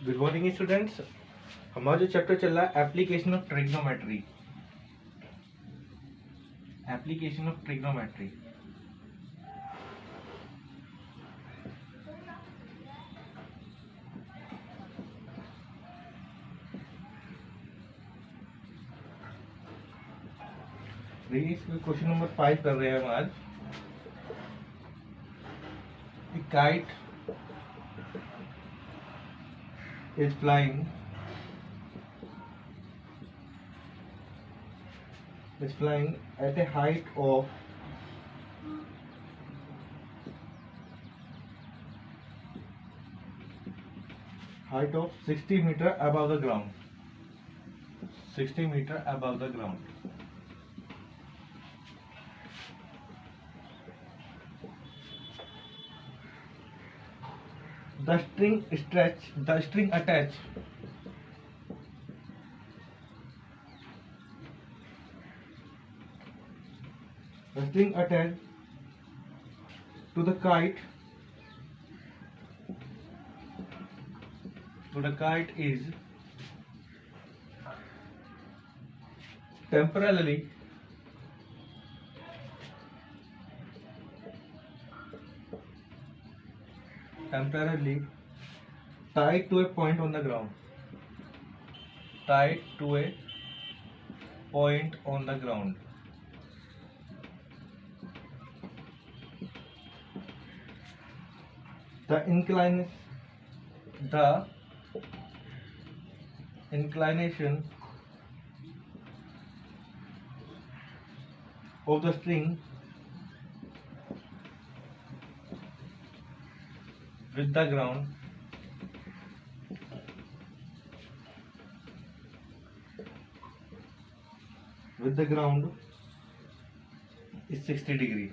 Good morning students. हमारा जो chapter चल रहा है application of trigonometry. Application of trigonometry question number 5 कर रहे हैं हम आज। Kite is flying at a height of 60 meter above the ground. 60 meter above the ground. The string attached to the kite is temporarily tied to a point on the ground. The inclination of the string with the ground is 60 degree.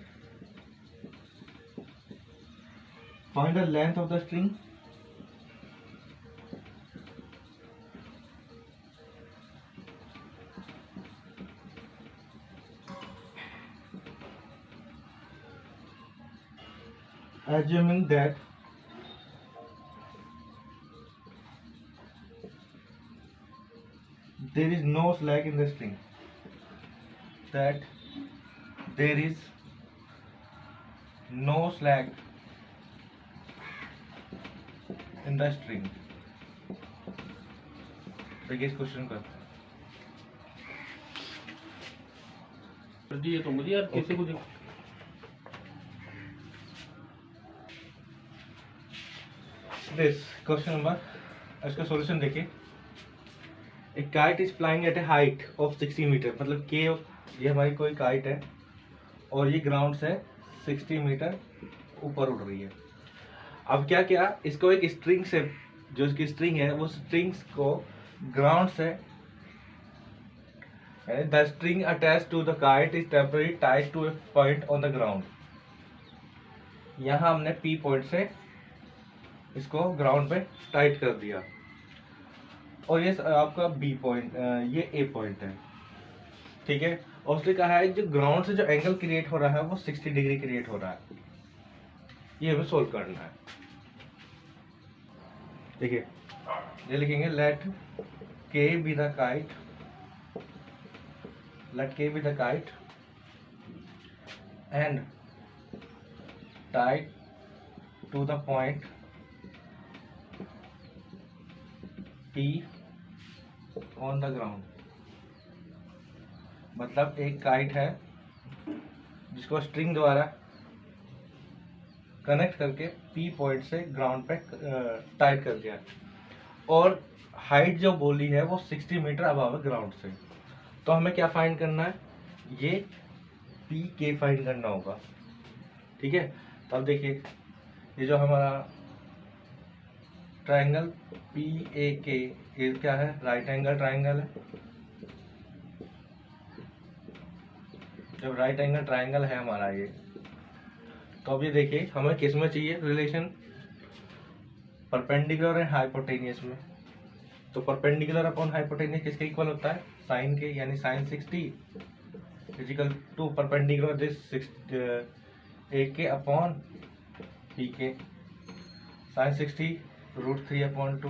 Find the length of the string. Assuming that there is no slack in the string. देखिए इस question का ये तो मुझे यार कैसे को this question number, इसका सॉल्यूशन देखिए। एक kite is flying at a height of 60 meter, मतलब के ये हमारी कोई काइट है और ये ग्राउंड से 60 मीटर ऊपर उड़ रही है। अब क्या क्या इसको एक स्ट्रिंग से, जो इसकी स्ट्रिंग है वो स्ट्रिंग्स को ग्राउंड से, the string attach to the kite is temporary tied to a point on the ground. यहाँ हमने पी पॉइंट से इसको ग्राउंड पे टाइट कर दिया और ये आपका बी पॉइंट, ये ए पॉइंट है, ठीक है। और उसने कहा है जो ग्राउंड से जो एंगल क्रिएट हो रहा है वो 60 डिग्री क्रिएट हो रहा है। ये हमें सोल्व करना है। देखिए ये लिखेंगे लेट के B the kite and tied to the point P on the ground। मतलब एक काइट है जिसको स्ट्रिंग द्वारा कनेक्ट करके P पॉइंट से ग्राउंड पे टाइट कर दिया और हाइट जो बोली है वो 60 मीटर अबव ग्राउंड से। तो हमें क्या फाइंड करना है, ये P के फाइंड करना होगा, ठीक है। तो अब देखिए ये जो हमारा ट्राइंगल पी ए के, ये क्या है, राइट एंगल ट्राइंगल है। जब राइट एंगल ट्राइंगल है हमारा ये, तो अब ये देखिए हमें किस में चाहिए रिलेशन, परपेंडिकुलर एंड हाइपोटेनियस में। तो परपेंडिकुलर अपॉन हाइपोटेनियस किसके इक्वल होता है, साइन के, यानी sine 60 is equal to perpendicular this A के अपॉन पी के, साइन 60 √3/2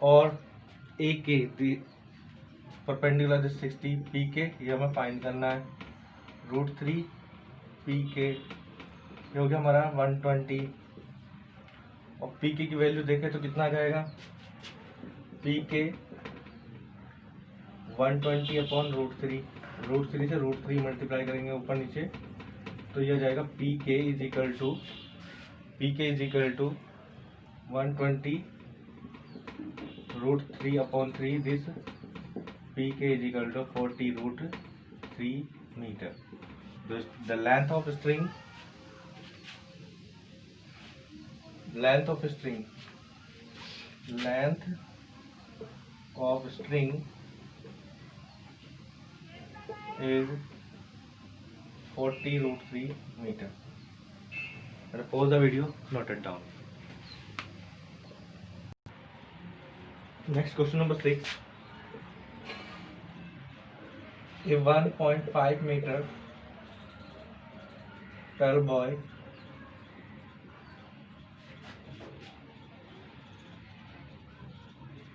और ए के परपेंडिकुलर दिस 60 पी के ये हमें फाइंड करना है। √3 पी के ये हो गया हमारा 120 और पी के की वैल्यू देखें तो कितना आ जाएगा, पी के 120 अपॉन √3, √3 से √3 मल्टीप्लाई करेंगे ऊपर नीचे तो यह जाएगा पी के is equal to 120 √3 upon 3 this P के is equal to 40 √3 metre. The length of string is 40 √3 meter. And pause the video, note it down. Next question number 6. A 1.5 meter tall boy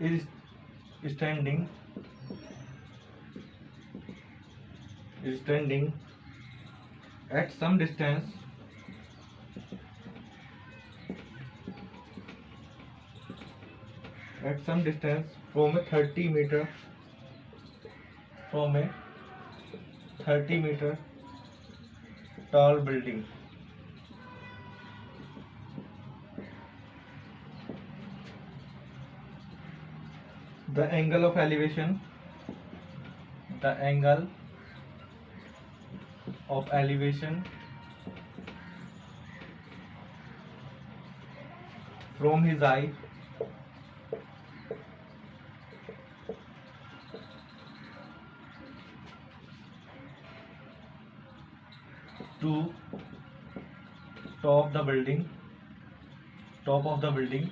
is standing at some distance from a 30 meter tall building. The angle of elevation from his eye to top of the building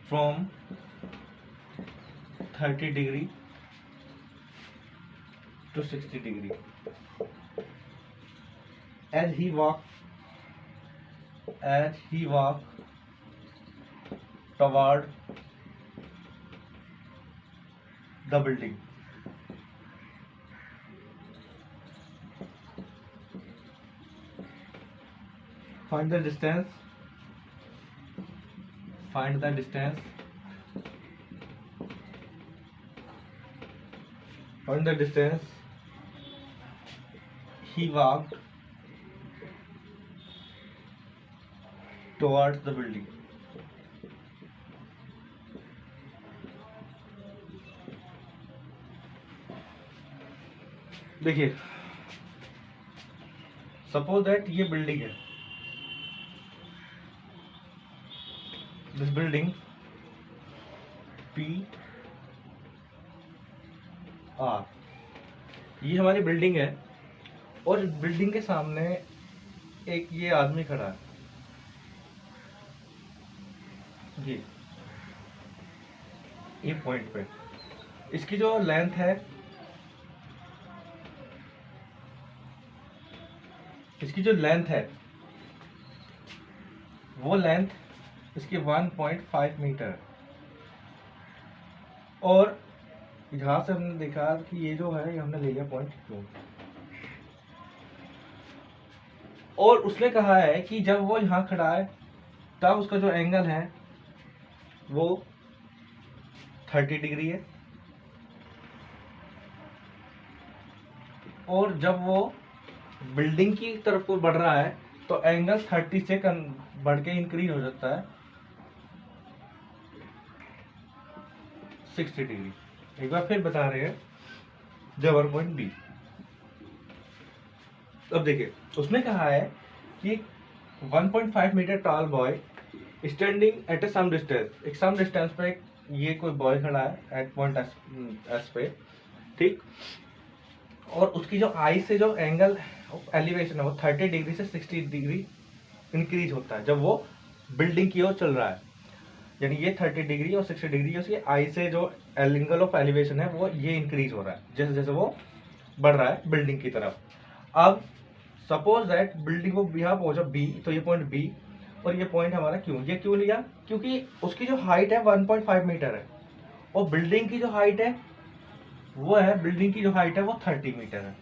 from 30 degree to 60 degree. As he walked toward the building. Find the distance he walked towards the building. देखिए, suppose that ये building है, this building PR, ये हमारी building है और building के सामने एक ये आदमी खड़ा है ये पॉइंट पे। इसकी जो लेंथ है वो लेंथ इसकी 1.5 मीटर और यहाँ से हमने देखा कि ये जो है ये हमने ले लिया 0.2 और उसने कहा है कि जब वो यहाँ खड़ा है तब उसका जो एंगल है वो 30 डिग्री है और जब वो बिल्डिंग की तरफ को बढ़ रहा है तो एंगल 30 से बढ़ के इंक्रीज हो जाता है 60 डिग्री। एक बार फिर बता रहे हैं जबर पॉइंट बी। अब देखिए उसने कहा है कि 1.5 meter tall boy standing at a some distance, एक सम डिस्टेंस पे ये कोई बॉय खड़ा है एट पॉइंट एस पे, ठीक, और उसकी जो आई से जो एंगल ऑफ एलिवेशन है वो 30 डिग्री से 60 डिग्री इंक्रीज होता है जब वो बिल्डिंग की ओर चल रहा है। यानी ये 30 डिग्री और 60 डिग्री उसकी आई से जो एंगल ऑफ एलिवेशन है वो ये इंक्रीज हो रहा है जैसे जैसे वो बढ़ रहा है बिल्डिंग की तरफ। अब सपोज दैट बिल्डिंग को यहाँ पहुंचा बी, तो ये पॉइंट बी और ये पॉइंट हमारा क्यों, ये क्यों लिया, क्योंकि उसकी जो हाइट है 1.5 मीटर है और बिल्डिंग की जो हाइट है वो है, बिल्डिंग की जो हाइट है वो 30 मीटर है।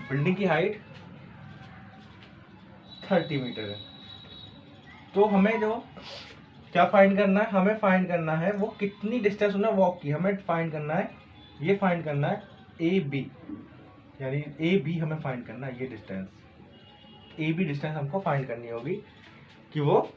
बिल्डिंग की हाइट 30 मीटर है। तो हमें जो क्या फाइंड करना है, हमें फाइंड करना है वो कितनी डिस्टेंस उन्हें वॉक की, हमें फाइंड करना है, ये फाइंड करना है ए बी, यानी ए बी हमें फाइंड करना है, ये डिस्टेंस ए बी डिस्टेंस हमको फाइंड करनी होगी कि वो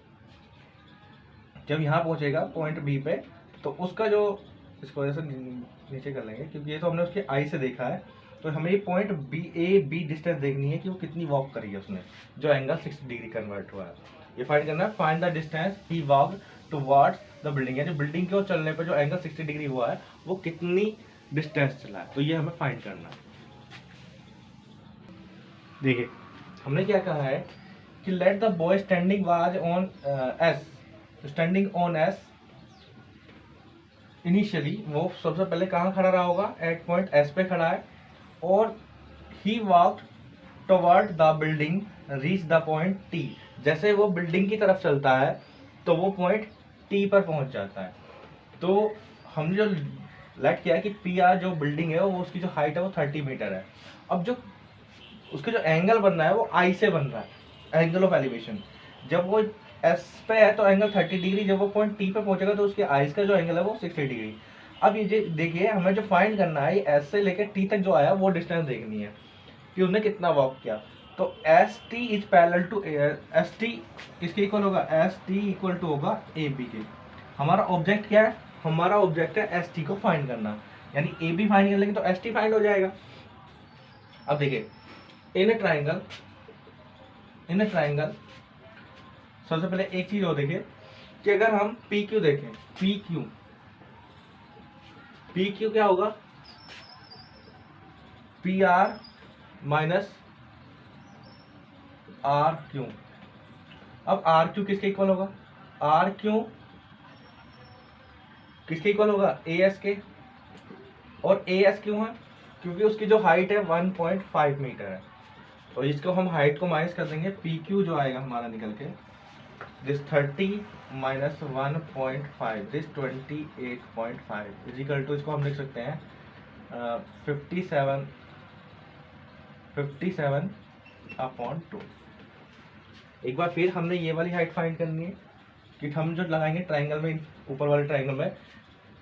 जब यहाँ पहुंचेगा पॉइंट बी पे तो उसका जो, इसको वजह से नीचे कर लेंगे क्योंकि ये तो हमने उसके आई से देखा है, तो हमें ये point B A B distance देखनी है कि वो कितनी वॉक करी है उसने, जो एंगल 60 डिग्री कन्वर्ट हुआ है, ये फाइंड करना है। Find the distance he walk towards the building, यानी बिल्डिंग के चलने पर जो एंगल 60 डिग्री हुआ है वो कितनी डिस्टेंस चला है, तो ये हमें फाइंड करना है। देखिए हमने क्या कहा है कि let the boy standing was on S, standing on S initially, वो सबसे पहले कहाँ खड़ा रहा होगा, एट पॉइंट एस पे खड़ा है, और he walked toward the building reach the point T, जैसे वो बिल्डिंग की तरफ चलता है तो वो पॉइंट टी पर पहुंच जाता है। तो हमने जो लेट किया है कि पी आर जो बिल्डिंग है वो उसकी जो हाइट है वो 30 मीटर है। अब जो उसके जो एंगल बन रहा है वो आई से बन रहा है, एंगल ऑफ एलिवेशन, जब वो एस पे है तो एंगल 30 डिग्री, जब वो पॉइंट टी पे पहुंचेगा तो उसके आईज का जो एंगल है वो 60 डिग्री। अब ये देखिए हमें जो फाइंड करना है, एस से लेकर टी तक जो आया वो डिस्टेंस देखनी है कि उसने कितना वॉक किया। तो S T is parallel to S T किसके इक्वल होगा, एस टी इक्वल टू होगा ए बी के। हमारा ऑब्जेक्ट क्या है, हमारा ऑब्जेक्ट है एस टी को फाइंड करना, यानी ए बी फाइंड कर लेंगे तो एस टी फाइंड हो जाएगा। अब देखिए इन ट्राइंगल, इन ट्राइंगल सबसे पहले एक चीज और देखिए कि अगर हम पी क्यू देखें, पी क्यू, पी क्यू क्या होगा, P R minus R Q. अब आर क्यू किसके इक्वल होगा, आर क्यू किसके इक्वल होगा, ए एस के, और ए एस क्यों है, क्योंकि उसकी जो हाइट है 1.5 मीटर है, तो इसको हम हाइट को माइनस कर देंगे, पी क्यू जो आएगा हमारा निकल के this 30 minus 1.5 this 28.5 is equal to, इसको हम लिख सकते हैं 57 अपॉन 2। एक बार फिर हमने ये वाली हाइट फाइंड करनी है कि हम जो लगाएंगे ट्राइंगल में, ऊपर वाले ट्राइंगल में,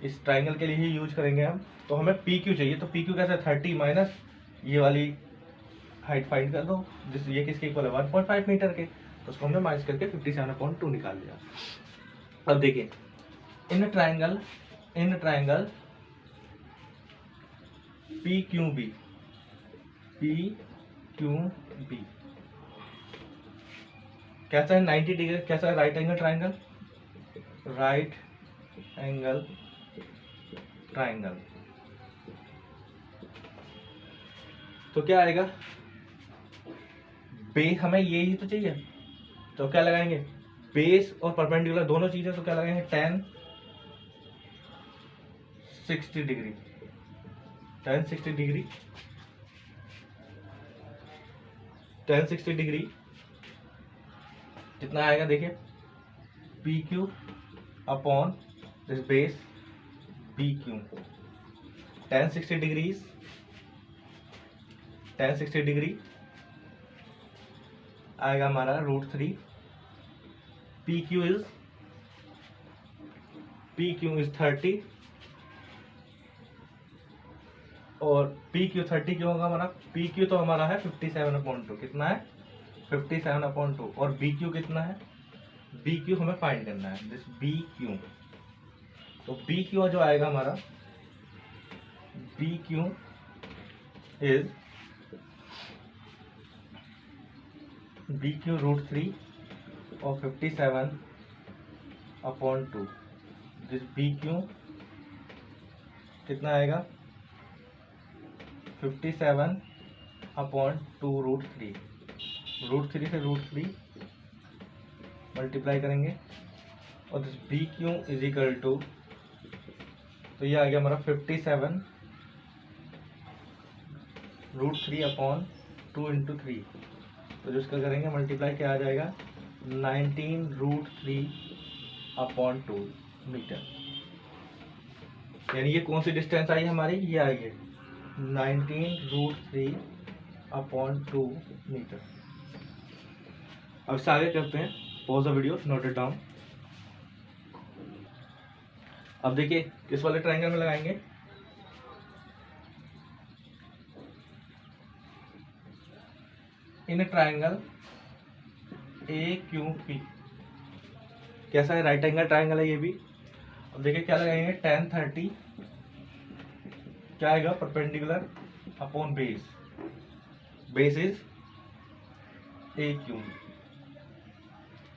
इस ट्राइंगल के लिए ही यूज करेंगे हम, तो हमें पी क्यू चाहिए, तो पी क्यू कैसे 30 माइनस ये वाली हाइट फाइंड कर दो, जिस ये किसके इक्वल है 1.5 मीटर के, तो उसको हमने माइनस करके 57.2 निकाल लिया। अब देखिए in triangle P Q B, P Q B कैसा है 90 डिग्री, कैसा है right angle triangle, right angle triangle. तो क्या आएगा, बेस हमें यही तो चाहिए, तो क्या लगाएंगे, बेस और परपेंडिकुलर दोनों चीजें, तो क्या लगाएंगे 10 60 डिग्री, 10 60 डिग्री, 10 60 डिग्री कितना आएगा, देखिए P Q upon this base B Q, 10 60 degrees, 10 60 degree आएगा हमारा √3, पी क्यू इज 30, और पी क्यू 30 क्यों होगा हमारा, पी क्यू तो हमारा है 57.2, कितना है 57.2, और बी क्यू कितना है, बी क्यू हमें फाइंड करना है, दिस बी क्यू, तो बी क्यू जो आएगा हमारा, B Q is B Q √3 और 57/2, दिस बी क्यू कितना आएगा 57/2 √3, √3 से √3 मल्टीप्लाई करेंगे, और this B Q is equal to, तो ये आ गया हमारा 57 √3/2 इंटू 3, तो जो इसका करेंगे मल्टीप्लाई क्या आ जाएगा 19√3/2 मीटर। यानी ये कौन सी डिस्टेंस आई हमारी, ये आई है 19√3/2 मीटर। अब इससे आगे करते हैं, pause the video, note it down. अब देखिए किस वाले ट्रायंगल में लगाएंगे, इन ट्रायंगल AQP। कैसा है, राइट एंगल ट्रायंगल है ये भी। अब देखिए क्या लगाएंगे, tan 30 क्या आएगा, perpendicular upon base, base is AQ,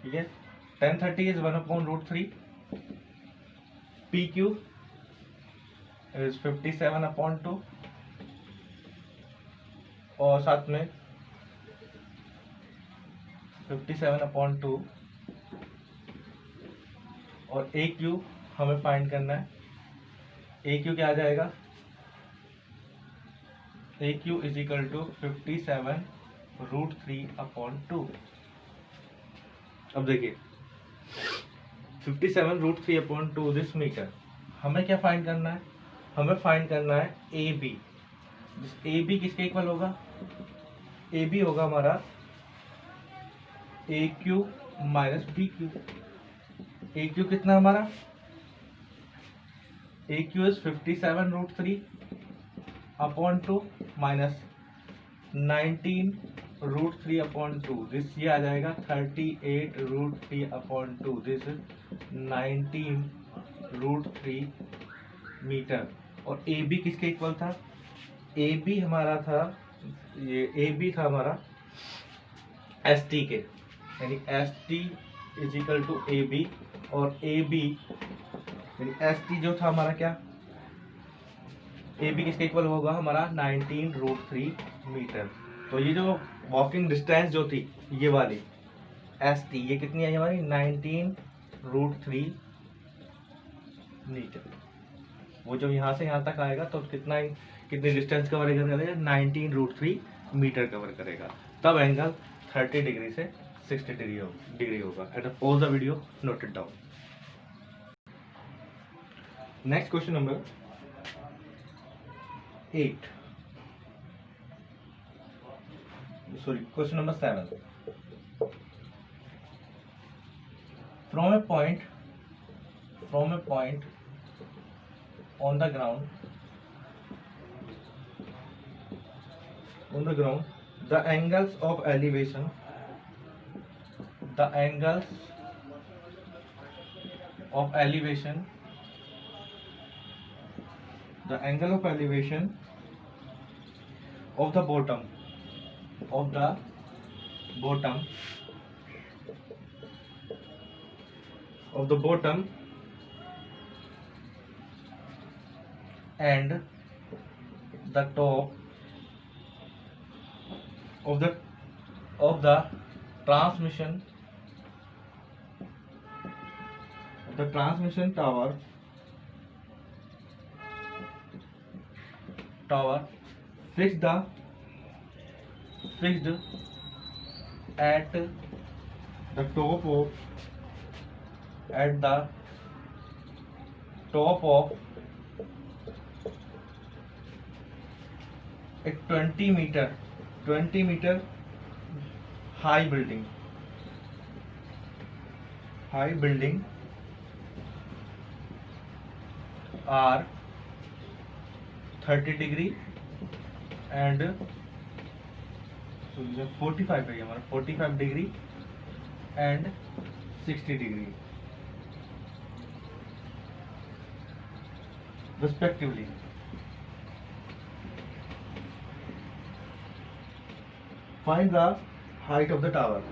ठीक है। tan 30 इज 1/√3, PQ इज 57/2, और साथ में 57/2, और AQ हमें फाइंड करना है। AQ क्या आ जाएगा, AQ इज इक्वल टू 57√3/2। अब देखिए 57√3/2 दिस मीटर, हमें क्या फाइंड करना है, हमें फाइंड करना है AB। AB किसके इक्वल होगा, AB होगा हमारा AQ माइनस BQ। AQ कितना हमारा, AQ इज 57√3/2 माइनस 19√3/2, दिस ये आ जाएगा 38√3/2, दिस 19√3 मीटर। और AB किसके इक्वल था, AB हमारा था, ये AB था हमारा ST के, यानी ST is equal to AB, और AB यानी ST जो था हमारा क्या, AB किसके इक्वल होगा हमारा 19√3 मीटर। तो ये जो वॉकिंग डिस्टेंस जो थी ये वाली ST, ये कितनी आई हमारी 19√3 मीटर। वो जब यहाँ से यहाँ तक आएगा तो कितनी डिस्टेंस कवर करेगा, 19√3 मीटर कवर करेगा। तब एंगल 30 डिग्री से 60 डिग्री होगा। At pause the video, note it down. Next question number 8, sorry, question number 7. From a point on the ground, the angles of elevation of the bottom and the top of the transmission tower fixed at the top of a 20 meter high building are 30 degree and 45 है हमारा 45 degree and 60 degree respectively. Find the height of the tower.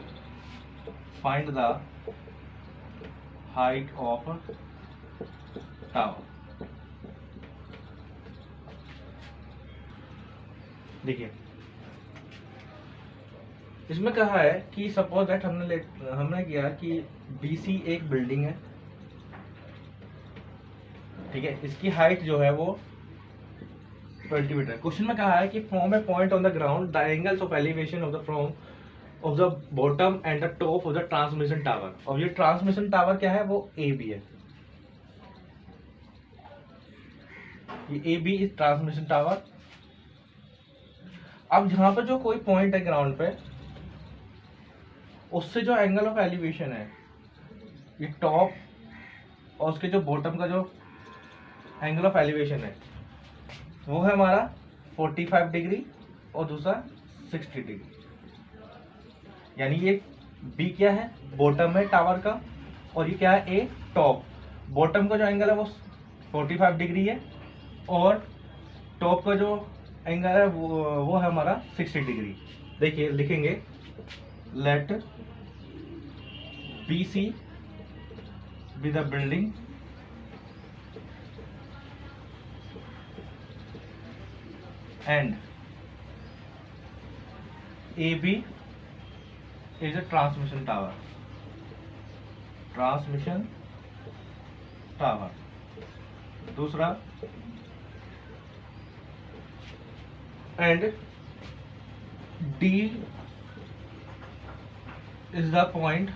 देखिए इसमें कहा है कि suppose that हमने किया कि BC एक बिल्डिंग है, ठीक है। इसकी हाइट जो है वो 20 मीटर। क्वेश्चन में कहा है कि from A point on the ground the angles of elevation of the from of the bottom and the top of the transmission tower. और ये ट्रांसमिशन टावर क्या है, वो ए बी है, ये A B is transmission tower. अब यहाँ पर जो कोई पॉइंट है ग्राउंड पे, उससे जो एंगल ऑफ एलिवेशन है, ये टॉप और उसके जो बॉटम का जो एंगल ऑफ एलिवेशन है वो है हमारा 45 डिग्री और दूसरा 60 डिग्री। यानी ये बी क्या है, बॉटम है टावर का, और ये क्या है, ए टॉप। बॉटम का जो एंगल है वो 45 डिग्री है और टॉप का जो एंगल है वो है हमारा 60 डिग्री। देखिए लिखेंगे, let B C B the building and AB is a transmission tower. Transmission tower. दूसरा, and D is the point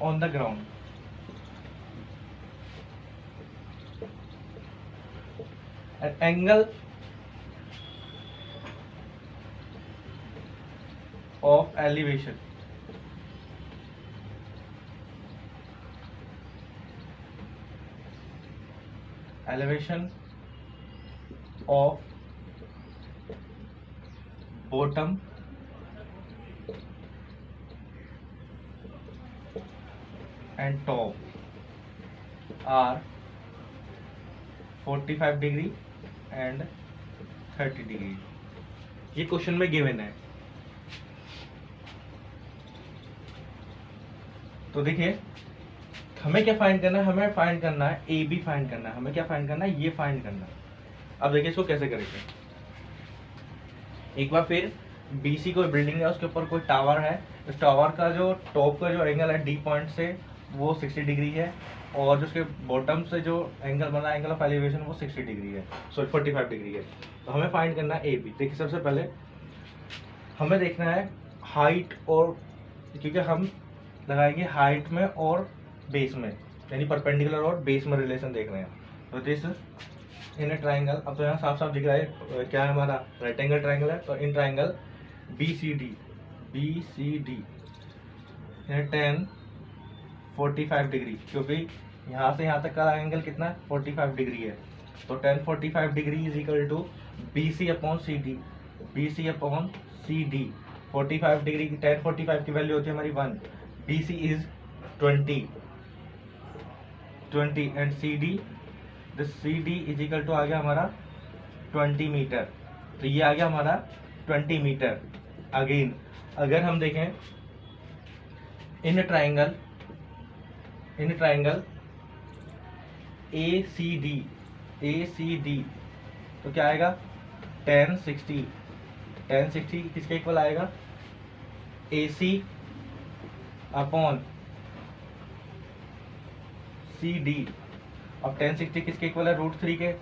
on the ground. An angle of elevation of bottom and top are 45 degree and 30 degree. ये question में given है। तो देखिए हमें क्या find करना है, हमें फाइंड करना है ए बी फाइंड करना है, हमें क्या फाइंड करना है, ये फाइंड करना है। अब देखिए इसको कैसे करेंगे। एक बार फिर बी सी कोई बिल्डिंग है, उसके ऊपर कोई टावर है, इस टावर का जो टॉप का जो एंगल है डी पॉइंट से वो 60 डिग्री है, और जो उसके बॉटम से जो एंगल बना, एंगल ऑफ एलिवेशन वो 60 डिग्री है, सॉरी 45 डिग्री है। तो हमें फाइंड करना है ए बी। देखिए सबसे पहले हमें देखना है हाइट, और क्योंकि हम लगाएंगे हाइट में और बेस में, यानी परपेंडिकुलर और बेस में रिलेशन देख रहे हैं। तो दिस इन ए ट्राइंगल, अब तो यहाँ साफ साफ दिख रहा है क्या है, हमारा राइट एंगल ट्राइंगल है। तो in triangle B C D tan 45 degree, क्योंकि यहाँ से यहाँ तक का एंगल कितना है, 45 डिग्री है। तो tan 45 degree is equal to B C upon C D, 45 degree की tan 45 की वैल्यू होती है हमारी 1, B C is 20 and C D, this C D is equal to आ गया हमारा 20 मीटर। तो ये आ गया हमारा 20 मीटर। अगेन अगर हम देखें इन ट्राइंगल ए सी डी, तो क्या आएगा, tan 60 किसके इक्वल आएगा, ए सी अपॉन सी डी। अब tan 60 किसके इक्वल है, √3 के,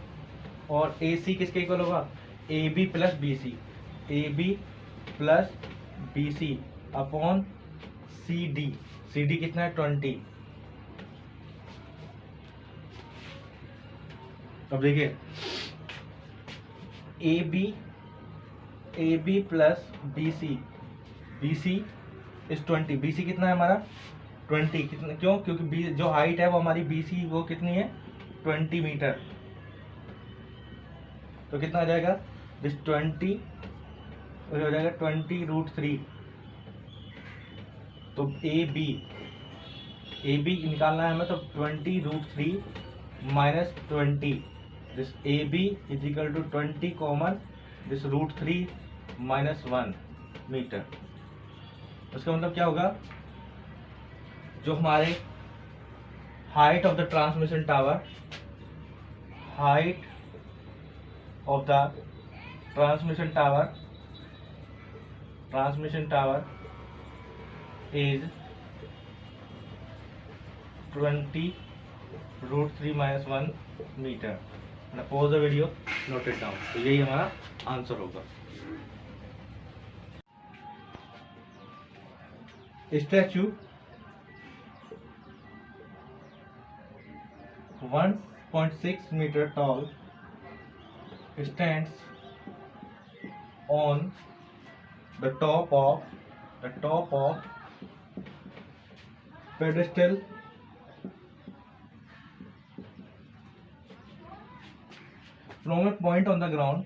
और ए सी किसके इक्वल होगा, A B plus B C upon C D कितना है, 20। अब देखिए A B plus B C is 20, B C कितना है हमारा 20, कितना, क्यों, क्योंकि बी जो हाइट है वो हमारी बी सी वो कितनी है 20 मीटर। तो कितना आ जाएगा, दिस 20 हो जाएगा 20√3। तो ए बी निकालना है हमें, तो 20√3 minus 20, this A B is equal to 20 common this √3 minus 1 meter. उसका मतलब क्या होगा, जो हमारे height of the transmission tower is 20√3 minus 1 meter। ना pause the video, note it down. तो यही हमारा आंसर होगा। Statue 1.6 meter tall stands on the top of pedestal from a point on the ground.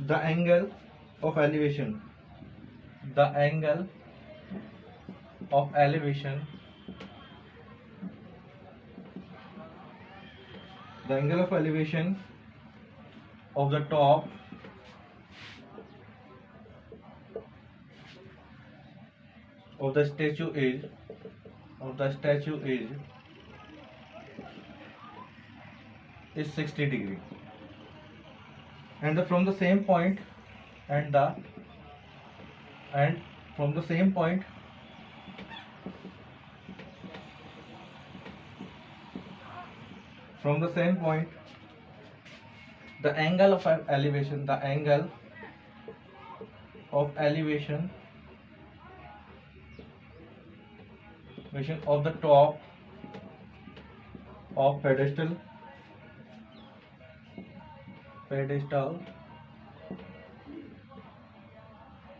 The angle of elevation of the top of the statue is 60 degree, and from the same point the angle of elevation of the top of pedestal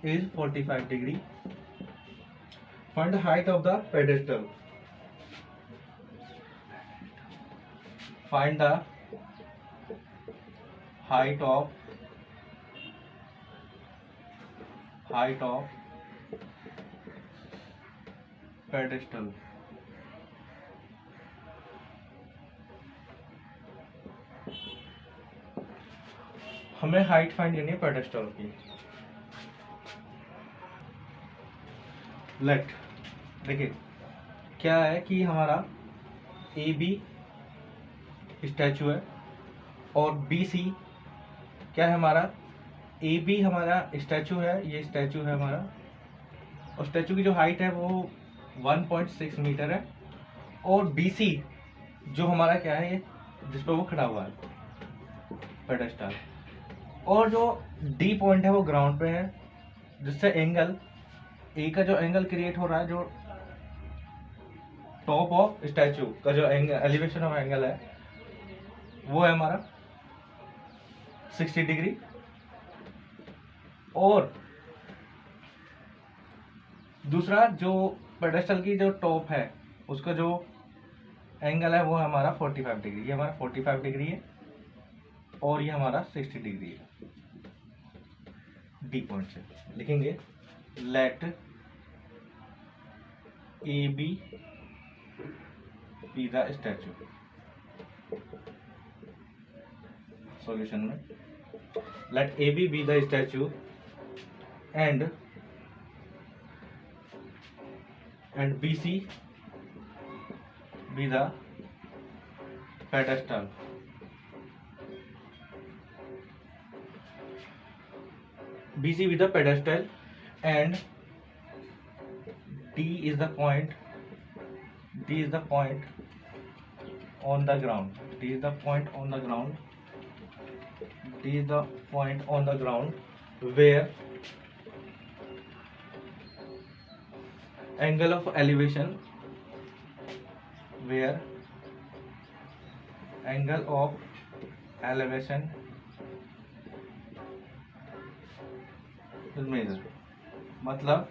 is 45 degree. Find the height of the pedestal. Find the height of pedestal. हमें height find करनी है pedestal की। Late देखिए क्या है कि हमारा A B statue है और बी सी क्या है हमारा, ए बी हमारा स्टैचू है, ये स्टैचू है हमारा, और स्टैचू की जो हाइट है वो 1.6 मीटर है, और बी सी जो हमारा क्या है, ये जिस पर वो खड़ा हुआ है पेडेस्टल, और जो डी पॉइंट है वो ग्राउंड पे है, जिससे एंगल ए का जो एंगल क्रिएट हो रहा है, जो टॉप ऑफ स्टैचू का जो एंगल एलिवेशन ऑफ एंगल है वो है हमारा 60 डिग्री, और दूसरा जो पेडेस्टल की जो टॉप है उसका जो एंगल है वो है हमारा 45 डिग्री। ये हमारा 45 डिग्री है और ये हमारा 60 डिग्री है। डी पॉइंट से लिखेंगे let A B B the statue. Solution में let A B the statue and B C B the pedestal. BC with the pedestal and D is the point on the ground. D is the point on the ground where angle of elevation measure. मतलब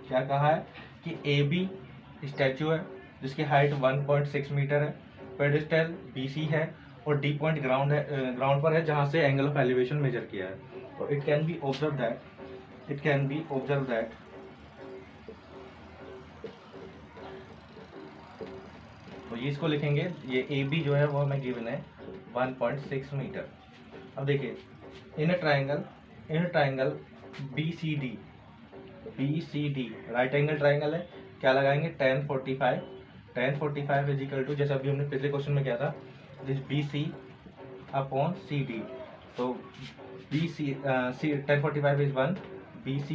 क्या कहा है कि A B statue है जिसकी height 1.6 metre है, pedestal BC है और डी पॉइंट ग्राउंड पर है जहां से एंगल ऑफ एलिवेशन मेजर किया है। तो it can be observe that तो ये इसको लिखेंगे, ये ए बी जो है वो हमें गिवन है 1.6 मीटर। अब देखिए in triangle BCD right angle triangle है, क्या लगाएंगे tan 45 इज इक्वल टू, जैसे अभी हमने पिछले क्वेश्चन में किया था, दिस BC अपॉन CD। तो BC tan 45 इज 1, BC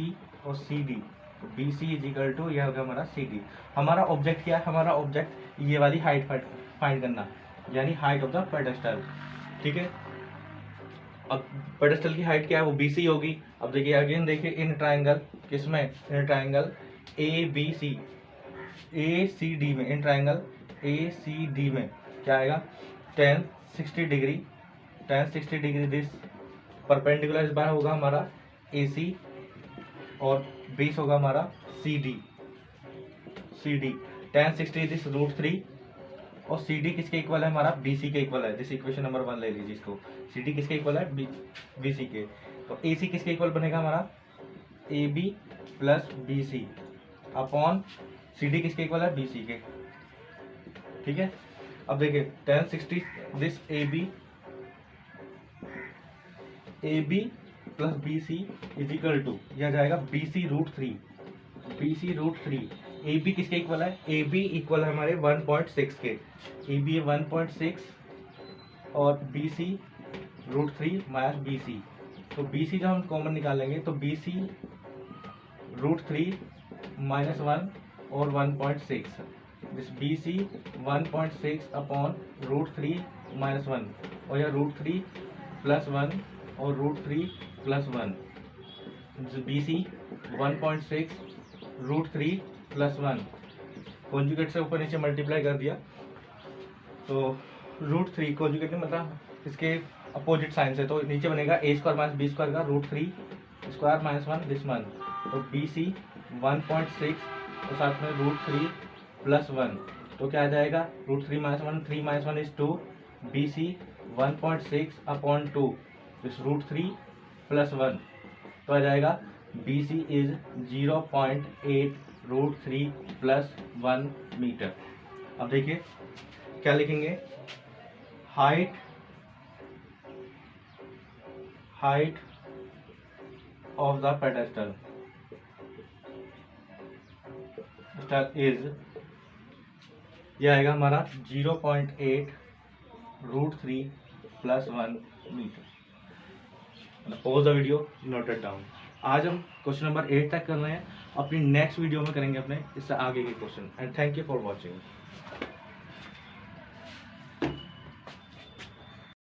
और CD B C is equal to यह होगा हमारा सी डी। हमारा ऑब्जेक्ट क्या है, हमारा ऑब्जेक्ट ये वाली हाइट फाइंड करना, यानी हाइट ऑफ द पेडेस्टल। ठीक है, अब पेडेस्टल की हाइट क्या है, वो बी सी होगी। अब देखिए अगेन देखिए इन ट्राइंगल, किसमें, in triangle A B C, A C D में, in triangle A C D में क्या आएगा, tan 60 degree, tan 60 degree this perpendicular इस बार होगा हमारा ए सी और बेस होगा हमारा C D, C D tan 60 this √3 और सी डी किसके इक्वल है, हमारा बी सी के इक्वल है। जिस इक्वेशन नंबर 1 ले लीजिए इसको, सी डी किसके इक्वल है, बी सी के। तो ए सी किसके इक्वल बनेगा हमारा, A B plus B C upon C D किसके इक्वल है, बी सी के। ठीक है, अब देखिए tan 60 this A B plus B C is equal to यह जाएगा B C √3, B C √3। A B किसके इक्वल है, ए बी इक्वल है हमारे 1.6 के, ए बी है 1.6 और B C √3 minus B C. तो बी सी जब हम कॉमन निकालेंगे तो बी सी √3 माइनस 1 और 1.6, this B C 1.6 upon √3 minus 1 और यह √3 प्लस 1 और √3 plus 1, B C 1.6 √3 plus 1 conjugate से ऊपर नीचे मल्टीप्लाई कर दिया तो √3 कॉन्जुगेट मतलब इसके अपोजिट साइन से, तो नीचे बनेगा a square minus B square का √3 स्क्वायर माइनस 1 दिस 1, तो बी सी 1.6 और साथ में √3 प्लस 1, तो क्या आ जाएगा √3 minus 1, 3 minus 1 is 2, B C 1.6 upon 2 this √3 plus 1, तो आ जाएगा B C is 0.8 √3 plus 1 meter. अब देखिए क्या लिखेंगे, height of the pedestal is, यह आएगा हमारा 0.8 √3 plus 1 meter. Pause the video, note it down. आज हम क्वेश्चन नंबर 8 तक कर रहे हैं, अपनी नेक्स्ट वीडियो में करेंगे अपने इससे आगे के question. And thank you for watching.